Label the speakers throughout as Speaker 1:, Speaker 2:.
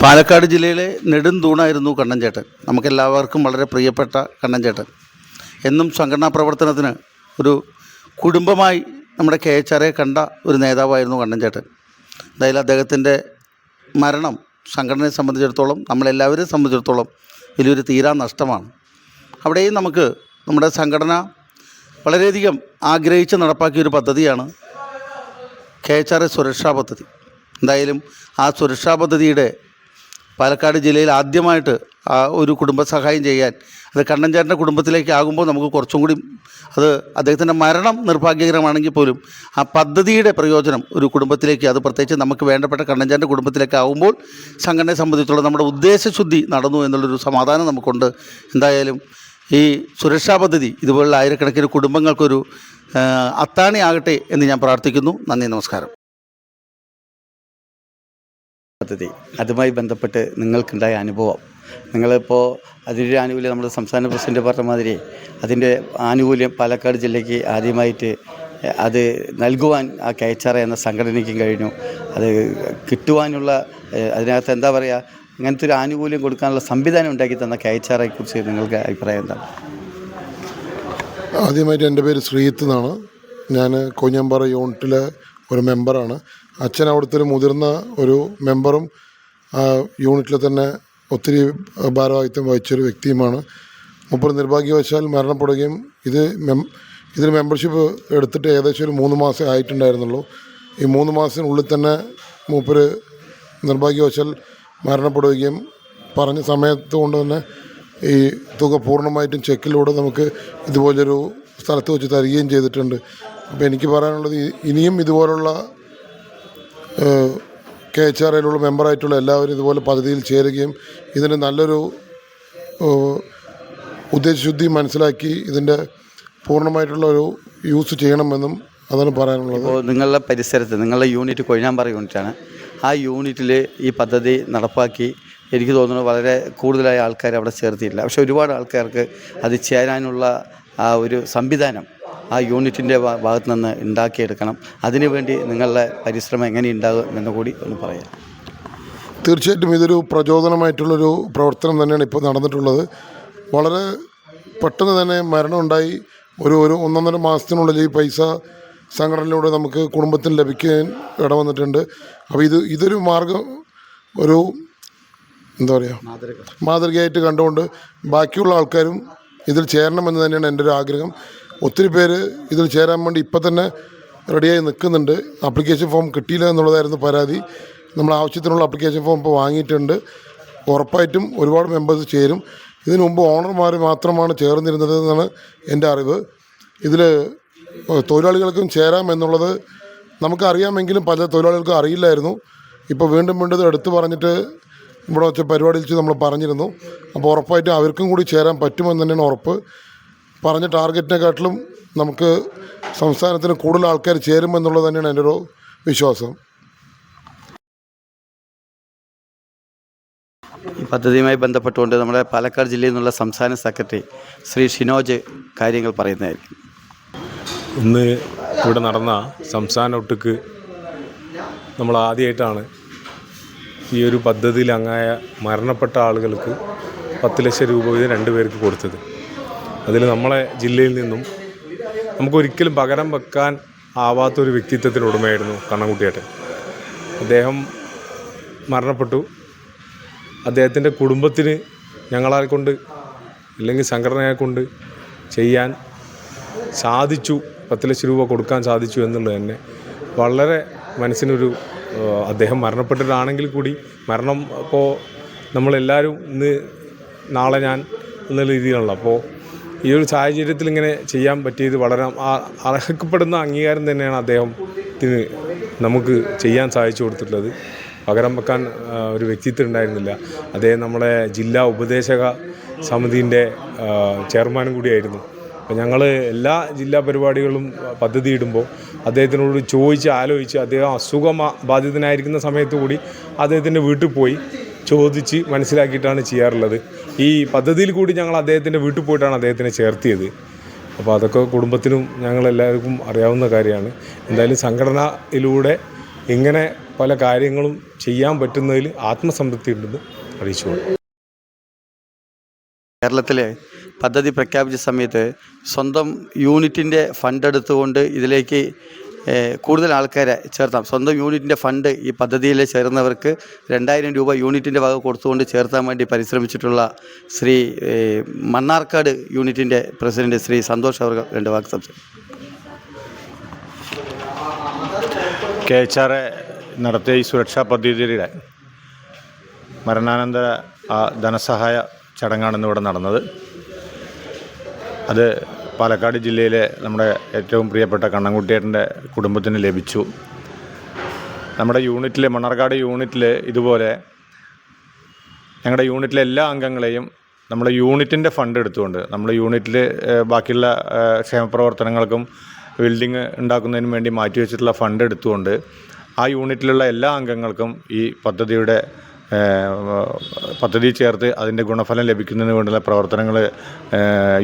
Speaker 1: പാലക്കാട് ജില്ലയിലെ നെടുംതൂണായിരുന്നു കണ്ണൻ ചേട്ടൻ. നമുക്കെല്ലാവർക്കും വളരെ പ്രിയപ്പെട്ട കണ്ണൻ ചേട്ടൻ എന്നും സംഘടനാ പ്രവർത്തനത്തിന് ഒരു കുടുംബമായി നമ്മുടെ KHR കണ്ട ഒരു നേതാവായിരുന്നു കണ്ണൻ ചേട്ടൻ. എന്തായാലും അദ്ദേഹത്തിൻ്റെ മരണം സംഘടനയെ സംബന്ധിച്ചിടത്തോളം, നമ്മളെല്ലാവരെയും സംബന്ധിച്ചിടത്തോളം വലിയൊരു തീരാ നഷ്ടമാണ്. അവിടെയും നമുക്ക് നമ്മുടെ സംഘടന വളരെയധികം ആഗ്രഹിച്ച് നടപ്പാക്കിയൊരു പദ്ധതിയാണ് KHR സുരക്ഷാ പദ്ധതി. എന്തായാലും ആ സുരക്ഷാ പദ്ധതിയുടെ പാലക്കാട് ജില്ലയിൽ ആദ്യമായിട്ട് ഒരു കുടുംബസഹായം ചെയ്യാൻ അത് കണ്ണൻ ചേട്ടൻ്റെ കുടുംബത്തിലേക്ക് ആകുമ്പോൾ നമുക്ക് കുറച്ചും കൂടി അത് അദ്ദേഹത്തിൻ്റെ മരണം നിർഭാഗ്യകരമാണെങ്കിൽ പോലും ആ പദ്ധതിയുടെ പ്രയോജനം ഒരു കുടുംബത്തിലേക്ക്, അത് പ്രത്യേകിച്ച് നമുക്ക് വേണ്ടപ്പെട്ട കണ്ണൻ ചേട്ടൻ്റെ കുടുംബത്തിലേക്ക് ആകുമ്പോൾ സംഘടനയെ സംബന്ധിച്ചുള്ള നമ്മുടെ ഉദ്ദേശശുദ്ധി നടന്നു എന്നുള്ളൊരു സമാധാനം നമുക്കുണ്ട്. എന്തായാലും ഈ സുരക്ഷാ പദ്ധതി ഇതുപോലുള്ള ആയിരക്കണക്കിന് കുടുംബങ്ങൾക്കൊരു അത്താണിയാകട്ടെ എന്ന് ഞാൻ പ്രാർത്ഥിക്കുന്നു. നന്ദി, നമസ്കാരം.
Speaker 2: പദ്ധതി അതുമായി ബന്ധപ്പെട്ട് നിങ്ങൾക്കുണ്ടായ അനുഭവം, നിങ്ങളിപ്പോൾ അതിൻ്റെ ആനുകൂല്യം നമ്മുടെ സംസ്ഥാന പ്രസിഡന്റ് പറഞ്ഞ മാതിരി അതിൻ്റെ ആനുകൂല്യം പാലക്കാട് ജില്ലയ്ക്ക് ആദ്യമായിട്ട് അത് നൽകുവാൻ ആ KHR എന്ന സംഘടനയ്ക്കും കഴിഞ്ഞു. അത് കിട്ടുവാനുള്ള അതിനകത്ത് എന്താ പറയുക, ഇങ്ങനത്തെ ഒരു ആനുകൂല്യം കൊടുക്കാനുള്ള സംവിധാനം ഉണ്ടാക്കി തന്ന KHRയെ കുറിച്ച് നിങ്ങൾക്ക് അഭിപ്രായം എന്താണ്?
Speaker 3: ആദ്യമായിട്ട് എൻ്റെ പേര് ശ്രീജിത്ത് എന്നാണ്. ഞാൻ കൊഞ്ഞമ്പാറ യൂണിറ്റിലെ ഒരു മെമ്പറാണ്. അച്ഛൻ അവിടുത്തെ ഒരു മുതിർന്ന ഒരു മെമ്പറും യൂണിറ്റിൽ തന്നെ ഒത്തിരി ഭാരവാഹിത്വം വഹിച്ചൊരു വ്യക്തിയുമാണ്. മുപ്പത് നിർഭാഗ്യവശാൽ മരണപ്പെടുകയും ഇതിന് മെമ്പർഷിപ്പ് എടുത്തിട്ട് ഏകദേശം ഒരു 3 മാസം ആയിട്ടുണ്ടായിരുന്നുള്ളൂ. ഈ 3 മാസത്തിനുള്ളിൽ തന്നെ മൂപ്പര് നിർഭാഗ്യവശാൽ മരണപ്പെടുകയും പറഞ്ഞ സമയത്ത് കൊണ്ട് തന്നെ ഈ തുക പൂർണ്ണമായിട്ടും ചെക്കിലൂടെ നമുക്ക് ഇതുപോലൊരു സ്ഥലത്ത് വെച്ച് തരികയും ചെയ്തിട്ടുണ്ട്. അപ്പോൾ എനിക്ക് പറയാനുള്ളത്, ഇനിയും ഇതുപോലുള്ള KHRയിലുള്ള മെമ്പറായിട്ടുള്ള എല്ലാവരും ഇതുപോലെ പദ്ധതിയിൽ ചേരുകയും ഇതിന് നല്ലൊരു ഉദ്ദേശശുദ്ധി മനസ്സിലാക്കി ഇതിൻ്റെ പൂർണ്ണമായിട്ടുള്ള ഒരു യൂസ് ചെയ്യണമെന്നും അതാണ് പറയാനുള്ളത്.
Speaker 2: ഇപ്പോൾ നിങ്ങളുടെ പരിസരത്ത്, നിങ്ങളുടെ യൂണിറ്റ് കൊഴിഞ്ഞാമ്പാറ യൂണിറ്റാണ്. ആ യൂണിറ്റിൽ ഈ പദ്ധതി നടപ്പാക്കി എനിക്ക് തോന്നുന്നു വളരെ കൂടുതലായ ആൾക്കാർ അവിടെ ചേർത്തിയില്ല. പക്ഷേ ഒരുപാട് ആൾക്കാർക്ക് അത് ചേരാനുള്ള ആ ഒരു സംവിധാനം ആ യൂണിറ്റിൻ്റെ ഭാഗത്ത് നിന്ന് ഉണ്ടാക്കിയെടുക്കണം. അതിനുവേണ്ടി നിങ്ങളുടെ പരിശ്രമം എങ്ങനെ ഉണ്ടാകും എന്ന് കൂടി ഒന്ന് പറയാം.
Speaker 3: തീർച്ചയായിട്ടും ഇതൊരു പ്രചോദനമായിട്ടുള്ളൊരു പ്രവർത്തനം തന്നെയാണ് ഇപ്പോൾ നടന്നിട്ടുള്ളത്. വളരെ പെട്ടെന്ന് തന്നെ മരണമുണ്ടായി. ഒരു 1.5 മാസത്തിനുള്ളിൽ ഈ പൈസ സംഘടനയിലൂടെ നമുക്ക് കുടുംബത്തിന് ലഭിക്കാൻ ഇടവന്നിട്ടുണ്ട്. അപ്പോൾ ഇതൊരു മാർഗം, ഒരു എന്താ പറയുക, മാതൃകയായിട്ട് കണ്ടുകൊണ്ട് ബാക്കിയുള്ള ആൾക്കാരും ഇതിൽ ചേരണമെന്ന് തന്നെയാണ് എൻ്റെ ഒരു ആഗ്രഹം. ഒത്തിരി പേര് ഇതിൽ ചേരാൻ വേണ്ടി ഇപ്പം തന്നെ റെഡിയായി നിൽക്കുന്നുണ്ട്. ആപ്ലിക്കേഷൻ ഫോം കിട്ടിയില്ല എന്നുള്ളതായിരുന്നു പരാതി. നമ്മൾ ആവശ്യത്തിനുള്ള ആപ്ലിക്കേഷൻ ഫോം ഇപ്പോൾ വാങ്ങിയിട്ടുണ്ട്. ഉറപ്പായിട്ടും ഒരുപാട് മെമ്പേഴ്സ് ചേരും. ഇതിനു മുമ്പ് ഓണർമാർ മാത്രമാണ് ചേർന്നിരുന്നത് എന്നാണ് എൻ്റെ അറിവ്. ഇതിൽ തൊഴിലാളികൾക്കും ചേരാം എന്നുള്ളത് നമുക്കറിയാമെങ്കിലും പല തൊഴിലാളികൾക്കും അറിയില്ലായിരുന്നു. ഇപ്പോൾ വീണ്ടും ഇത് എടുത്തു പറഞ്ഞിട്ട് ഇവിടെ വെച്ച പരിപാടിയിൽ വെച്ച് നമ്മൾ പറഞ്ഞിരുന്നു. അപ്പോൾ ഉറപ്പായിട്ടും അവർക്കും കൂടി ചേരാൻ പറ്റുമെന്ന് തന്നെയാണ് ഉറപ്പ്. പറഞ്ഞ ടാർഗറ്റിനെക്കാട്ടിലും നമുക്ക് സംസ്ഥാനത്തിന് കൂടുതൽ ആൾക്കാർ ചേരുമെന്നുള്ളത് തന്നെയാണ് എൻ്റെ ഒരു വിശ്വാസം.
Speaker 2: ഈ പദ്ധതിയുമായി ബന്ധപ്പെട്ടുകൊണ്ട് നമ്മുടെ പാലക്കാട് ജില്ലയിൽ നിന്നുള്ള സംസ്ഥാന സെക്രട്ടറി ശ്രീ ഷിനോജ് കാര്യങ്ങൾ പറയുന്നതായിരിക്കും.
Speaker 4: ഇന്ന് ഇവിടെ നടന്ന സംസ്ഥാന ഒട്ടുക്ക് നമ്മൾ ആദ്യമായിട്ടാണ് ഈ ഒരു പദ്ധതിയിൽ മരണപ്പെട്ട ആളുകൾക്ക് 10 ലക്ഷം രൂപ വീതം 2 പേർക്ക് കൊടുത്തത്. അതിൽ നമ്മളെ ജില്ലയിൽ നിന്നും നമുക്കൊരിക്കലും പകരം വെക്കാൻ ആവാത്തൊരു വ്യക്തിത്വത്തിന് ഉടമയായിരുന്നു കണ്ണൻകുട്ടിയേട്ടൻ. അദ്ദേഹം മരണപ്പെട്ടു. അദ്ദേഹത്തിൻ്റെ കുടുംബത്തിന് ഞങ്ങളെ കൊണ്ട്, അല്ലെങ്കിൽ സംഘടനയെ കൊണ്ട് ചെയ്യാൻ സാധിച്ചു, 10 ലക്ഷം രൂപ കൊടുക്കാൻ സാധിച്ചു എന്നുള്ളത് തന്നെ വളരെ മനസ്സിനൊരു, അദ്ദേഹം മരണപ്പെട്ടിട്ടാണെങ്കിൽ കൂടി മരണം ഇപ്പോൾ നമ്മളെല്ലാവരും ഇന്ന് നാളെ ഞാൻ എന്നുള്ള രീതിയിലുള്ള, അപ്പോൾ ഈ ഒരു സാഹചര്യത്തിൽ ഇങ്ങനെ ചെയ്യാൻ പറ്റിയത് വളരെ അർഹപ്പെടുന്ന അംഗീകാരം തന്നെയാണ് അദ്ദേഹത്തിന് നമുക്ക് ചെയ്യാൻ സാധിച്ചു കൊടുത്തിട്ടുള്ളത്. പകരം വെക്കാൻ ഒരു വ്യക്തിത്വം ഉണ്ടായിരുന്നില്ല. അദ്ദേഹം നമ്മുടെ ജില്ലാ ഉപദേശക സമിതിൻ്റെ ചെയർമാനും കൂടിയായിരുന്നു. അപ്പോൾ ഞങ്ങൾ എല്ലാ ജില്ലാ പരിപാടികളും പദ്ധതി ഇടുമ്പോൾ അദ്ദേഹത്തിനോട് ആലോചിച്ച് അദ്ദേഹം ബാധിതനായിരിക്കുന്ന സമയത്ത് കൂടി അദ്ദേഹത്തിൻ്റെ വീട്ടിൽ പോയി ചോദിച്ച് മനസ്സിലാക്കിയിട്ടാണ് ചെയ്യാറുള്ളത്. ഈ പദ്ധതിയിൽ കൂടി ഞങ്ങൾ അദ്ദേഹത്തിൻ്റെ വീട്ടിൽ പോയിട്ടാണ് അദ്ദേഹത്തിനെ ചേർത്തിയത്. അപ്പോൾ അതൊക്കെ കുടുംബത്തിനും ഞങ്ങളെല്ലാവർക്കും അറിയാവുന്ന കാര്യമാണ്. എന്തായാലും സംഘടനയിലൂടെ ഇങ്ങനെ പല കാര്യങ്ങളും ചെയ്യാൻ പറ്റുന്നതിൽ ആത്മസംതൃപ്തി ഉണ്ടെന്ന് അറിയിച്ചു.
Speaker 2: കേരളത്തിലെ പദ്ധതി പ്രഖ്യാപിച്ച സമയത്ത് സ്വന്തം യൂണിറ്റിൻ്റെ ഫണ്ട് എടുത്തുകൊണ്ട് ഇതിലേക്ക് കൂടുതൽ ആൾക്കാരെ ചേർത്താം. സ്വന്തം യൂണിറ്റിൻ്റെ ഫണ്ട് ഈ പദ്ധതിയിൽ ചേർന്നവർക്ക് 2000 രൂപ യൂണിറ്റിൻ്റെ വക കൊടുത്തുകൊണ്ട് ചേർത്താൻ വേണ്ടി പരിശ്രമിച്ചിട്ടുള്ള ശ്രീ മണ്ണാർക്കാട് യൂണിറ്റിൻ്റെ പ്രസിഡന്റ് ശ്രീ സന്തോഷ് അവർ 2 വാക്ക് സംസാരിക്കും.
Speaker 5: KHR നടത്തിയ ഈ സുരക്ഷാ പദ്ധതിയുടെ മരണാനന്തര ധനസഹായ ചടങ്ങാണ് ഇന്നിവിടെ നടന്നത്. അത് പാലക്കാട് ജില്ലയിലെ നമ്മുടെ ഏറ്റവും പ്രിയപ്പെട്ട കണ്ണൻകുട്ടിയേട്ടൻ്റെ കുടുംബത്തിന് ലഭിച്ചു. നമ്മുടെ യൂണിറ്റിൽ, മണ്ണാർക്കാട് യൂണിറ്റിൽ ഇതുപോലെ ഞങ്ങളുടെ യൂണിറ്റിലെ എല്ലാ അംഗങ്ങളെയും നമ്മുടെ യൂണിറ്റിൻ്റെ ഫണ്ട് എടുത്തുകൊണ്ട്, നമ്മുടെ യൂണിറ്റിൽ ബാക്കിയുള്ള ക്ഷേമപ്രവർത്തനങ്ങൾക്കും ബിൽഡിങ് ഉണ്ടാക്കുന്നതിനും വേണ്ടി മാറ്റിവെച്ചിട്ടുള്ള ഫണ്ട് എടുത്തുകൊണ്ട് ആ യൂണിറ്റിലുള്ള എല്ലാ അംഗങ്ങൾക്കും ഈ പദ്ധതി ചേർത്ത് അതിൻ്റെ ഗുണഫലം ലഭിക്കുന്നതിന് വേണ്ടിയുള്ള പ്രവർത്തനങ്ങൾ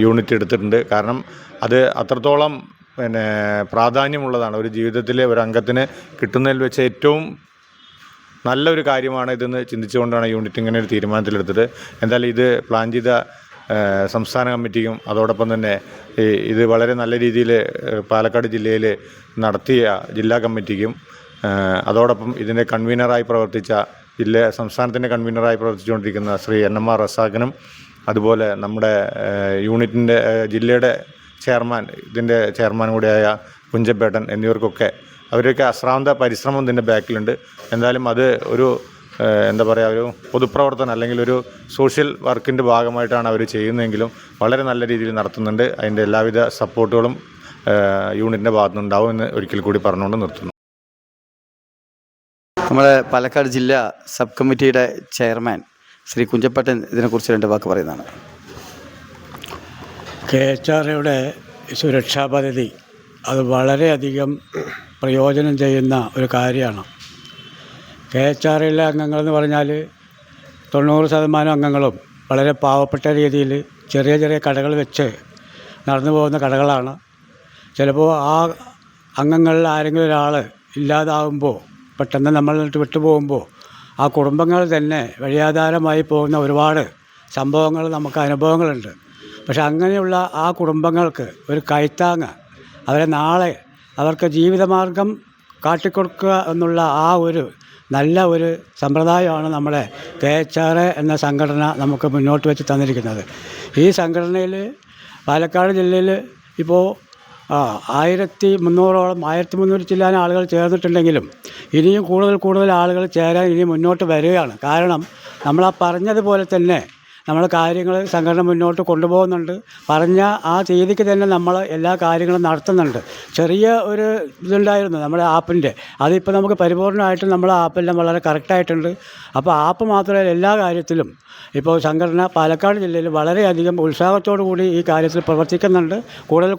Speaker 5: യൂണിറ്റ് എടുത്തിട്ടുണ്ട്. കാരണം അത് അത്രത്തോളം പ്രാധാന്യമുള്ളതാണ്. ഒരു ജീവിതത്തിലെ ഒരു അംഗത്തിന് കിട്ടുന്നതിൽ വെച്ച് ഏറ്റവും നല്ലൊരു കാര്യമാണ് ഇതെന്ന് ചിന്തിച്ചുകൊണ്ടാണ് യൂണിറ്റ് ഇങ്ങനെ ഒരു തീരുമാനത്തിലെടുത്തത്. എന്തായാലും ഇത് പ്ലാൻ ചെയ്ത സംസ്ഥാന കമ്മിറ്റിക്കും അതോടൊപ്പം തന്നെ ഇത് വളരെ നല്ല രീതിയിൽ പാലക്കാട് ജില്ലയിൽ നടത്തിയ ജില്ലാ കമ്മിറ്റിക്കും അതോടൊപ്പം ഇതിൻ്റെ കൺവീനറായി പ്രവർത്തിച്ച സംസ്ഥാനത്തിൻ്റെ കൺവീനറായി പ്രവർത്തിച്ചുകൊണ്ടിരിക്കുന്ന ശ്രീ NMR റസാഖിനും അതുപോലെ നമ്മുടെ യൂണിറ്റിൻ്റെ ജില്ലയുടെ ചെയർമാൻ, ഇതിൻ്റെ ചെയർമാൻ കൂടിയായ കുഞ്ചപ്പേട്ടൻ എന്നിവർക്കൊക്കെ അവരൊക്കെ അശ്രാന്ത പരിശ്രമം ഇതിൻ്റെ ബാക്കിലുണ്ട്. എന്തായാലും അത് ഒരു ഒരു പൊതുപ്രവർത്തനം അല്ലെങ്കിൽ ഒരു സോഷ്യൽ വർക്കിൻ്റെ ഭാഗമായിട്ടാണ് അവർ ചെയ്യുന്നതെങ്കിലും വളരെ നല്ല രീതിയിൽ നടത്തുന്നുണ്ട്. അതിൻ്റെ എല്ലാവിധ സപ്പോർട്ടുകളും യൂണിറ്റിൻ്റെ ഭാഗത്തുനിന്നുണ്ടാവും എന്ന് ഒരിക്കൽ കൂടി പറഞ്ഞുകൊണ്ട് നിർത്തുന്നു.
Speaker 2: നമ്മുടെ പാലക്കാട് ജില്ലാ സബ് കമ്മിറ്റിയുടെ ചെയർമാൻ ശ്രീ കുഞ്ചപ്പേട്ടൻ ഇതിനെക്കുറിച്ച് 2 വാക്ക് പറയുന്നതാണ്.
Speaker 6: KHRയുടെ സുരക്ഷാ പദ്ധതി അത് വളരെയധികം പ്രയോജനം ചെയ്യുന്ന ഒരു കാര്യമാണ്. KHRയിലെ അംഗങ്ങളെന്ന് പറഞ്ഞാൽ 90% അംഗങ്ങളും വളരെ പാവപ്പെട്ട രീതിയിൽ ചെറിയ ചെറിയ കടകൾ വെച്ച് നടന്നു പോകുന്ന കടകളാണ്. ചിലപ്പോൾ ആ അംഗങ്ങളിൽ ആരെങ്കിലും ഒരാൾ ഇല്ലാതാകുമ്പോൾ, പെട്ടെന്ന് നമ്മൾ വിട്ടുപോകുമ്പോൾ ആ കുടുംബങ്ങൾ തന്നെ വഴിയാധാരമായി പോകുന്ന ഒരുപാട് സംഭവങ്ങൾ, നമുക്ക് അനുഭവങ്ങളുണ്ട്. പക്ഷെ അങ്ങനെയുള്ള ആ കുടുംബങ്ങൾക്ക് ഒരു കൈത്താങ്ങ്, അവരെ നാളെ അവർക്ക് ജീവിതമാർഗം കാട്ടിക്കൊടുക്കുക എന്നുള്ള ആ ഒരു നല്ല ഒരു സമ്പ്രദായമാണ് നമ്മുടെ KHR എന്ന സംഘടന നമുക്ക് മുന്നോട്ട് വെച്ച് തന്നിരിക്കുന്നത്. ഈ സംഘടനയിൽ പാലക്കാട് ജില്ലയിൽ ഇപ്പോൾ 1300 ചില്ലാൻ ആളുകൾ ചേർന്നിട്ടുണ്ടെങ്കിലും ഇനിയും കൂടുതൽ ആളുകൾ ചേരാൻ ഇനി മുന്നോട്ട് വരികയാണ്. കാരണം നമ്മൾ പറഞ്ഞതുപോലെ തന്നെ നമ്മൾ കാര്യങ്ങൾ സംഘടന മുന്നോട്ട് കൊണ്ടുപോകുന്നുണ്ട്. പറഞ്ഞ ആ തീയതിക്ക് തന്നെ നമ്മൾ എല്ലാ കാര്യങ്ങളും നടത്തുന്നുണ്ട്. ചെറിയ ഒരു ഇതുണ്ടായിരുന്നു നമ്മുടെ ആപ്പിൻ്റെ, അതിപ്പോൾ നമുക്ക് പരിപൂർണമായിട്ടും നമ്മുടെ ആപ്പെല്ലാം വളരെ കറക്റ്റായിട്ടുണ്ട്. അപ്പോൾ ആപ്പ് മാത്രമല്ല, എല്ലാ കാര്യത്തിലും ഇപ്പോൾ സംഘടന പാലക്കാട് ജില്ലയിൽ വളരെയധികം ഉത്സാഹത്തോടു കൂടി ഈ കാര്യത്തിൽ പ്രവർത്തിക്കുന്നുണ്ട്.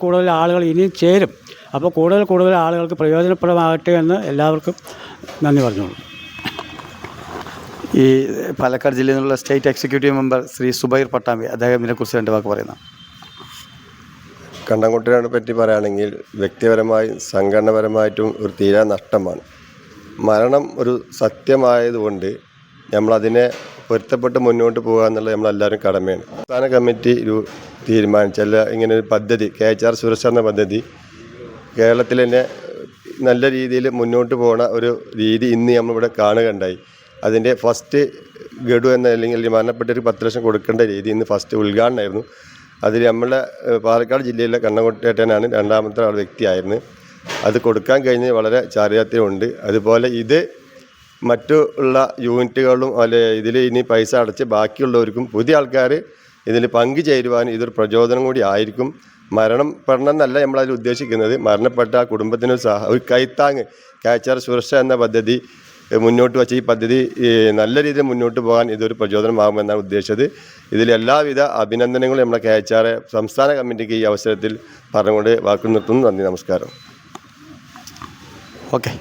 Speaker 6: കൂടുതൽ ആളുകൾ ഇനിയും ചേരും. അപ്പോൾ കൂടുതൽ ആളുകൾക്ക് പ്രയോജനപ്രദമാകട്ടെ എന്ന് എല്ലാവർക്കും നന്ദി പറഞ്ഞോളൂ.
Speaker 2: ഈ പാലക്കാട് ജില്ലയിൽ നിന്നുള്ള state executive member Shri Subair Pattambi, അദ്ദേഹം ഇതിനെക്കുറിച്ച് 2 വാക്ക് പറയുന്നു.
Speaker 7: കണ്ണൻകുട്ടിയെ പറ്റി പറയുകയാണെങ്കിൽ വ്യക്തിപരമായും സംഘടനാപരമായിട്ടും ഒരു തീരാ നഷ്ടമാണ്. മരണം ഒരു സത്യമായതുകൊണ്ട് നമ്മളതിനെ പൊരുത്തപ്പെട്ട് മുന്നോട്ട് പോകുക എന്നുള്ളത് നമ്മളെല്ലാവരും കടമയാണ്. സംസ്ഥാന കമ്മിറ്റി തീരുമാനിച്ചല്ല ഇങ്ങനെ ഒരു പദ്ധതി, KHR സുരക്ഷ എന്ന പദ്ധതി കേരളത്തിൽ തന്നെ നല്ല രീതിയിൽ മുന്നോട്ട് പോകുന്ന ഒരു രീതി ഇന്ന് നമ്മളിവിടെ കാണുകയുണ്ടായി. അതിൻ്റെ ഫസ്റ്റ് ഗഡു അല്ലെങ്കിൽ മരണപ്പെട്ടൊരു 10 ലക്ഷം കൊടുക്കേണ്ട രീതി ഇന്ന് ഫസ്റ്റ് ഉദ്ഘാടനമായിരുന്നു. അതിൽ നമ്മളെ പാലക്കാട് ജില്ലയിലെ കണ്ണൻകുട്ടിയേട്ടനാണ് 2ാമത്തെ വ്യക്തിയായിരുന്നു. അത് കൊടുക്കാൻ കഴിഞ്ഞ് വളരെ ചാരിതാർത്ഥ്യമുണ്ട്. അതുപോലെ ഇത് മറ്റുള്ള യൂണിറ്റുകളിലും ഇതിൽ ഇനി പൈസ അടച്ച് ബാക്കിയുള്ളവർക്കും പുതിയ ആൾക്കാർ ഇതിൽ പങ്കുചേരുവാനും ഇതൊരു പ്രചോദനം കൂടി ആയിരിക്കും. മരണപ്പെടണം എന്നല്ല നമ്മളതിൽ ഉദ്ദേശിക്കുന്നത്, മരണപ്പെട്ട ആ കുടുംബത്തിന് ഒരു കൈത്താങ്ങ് KHR സുരക്ഷ എന്ന പദ്ധതി മുന്നോട്ട് വച്ച ഈ പദ്ധതി നല്ല രീതിയിൽ മുന്നോട്ട് പോകാൻ ഇതൊരു പ്രചോദനമാകുമെന്നാണ് ഉദ്ദേശിച്ചത്. ഇതിൽ എല്ലാവിധ അഭിനന്ദനങ്ങളും നമ്മുടെ KHR സംസ്ഥാന കമ്മിറ്റിക്ക് ഈ അവസരത്തിൽ പറഞ്ഞുകൊണ്ട് വാക്കു നിർത്തുന്നു. നന്ദി, നമസ്കാരം.
Speaker 2: ഓക്കെ.